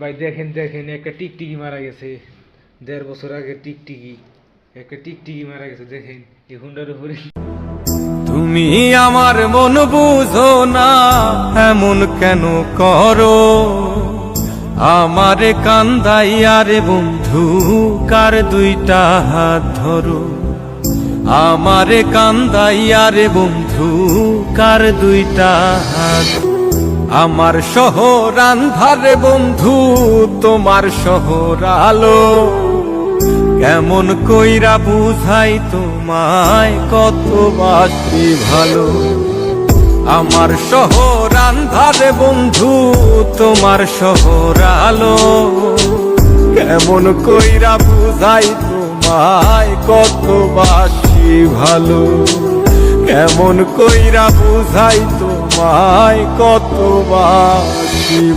ভাই দেখেন দেখেন একটা টিকটিকি মারা গেছে ১.৫ বছর আগে একটা টিকটিকি মারা গেছে দেখেন এই হুন্ডার উপরে। তুমি আমার মন বুঝো না, এমন কেন করো? আমারে কান্দাইয়া রে বন্ধু, কার দুইটা হাত ধরো। আমারে কান্দাইয়া রে বন্ধু, কার দুইটা হাত। আমার শহর আন্ধারে বন্ধু, তোমার শহর আলো। কেমন কইরা বুঝাই তোমায়, কত বাসি ভালো। আমার শহর আন্ধারে বন্ধু, তোমার শহর আলো। কেমন কইরা বুঝাই তোমায়, কত বাসি ভালো। কেমন কইরা বুঝাই তোমায়, কত বাসি।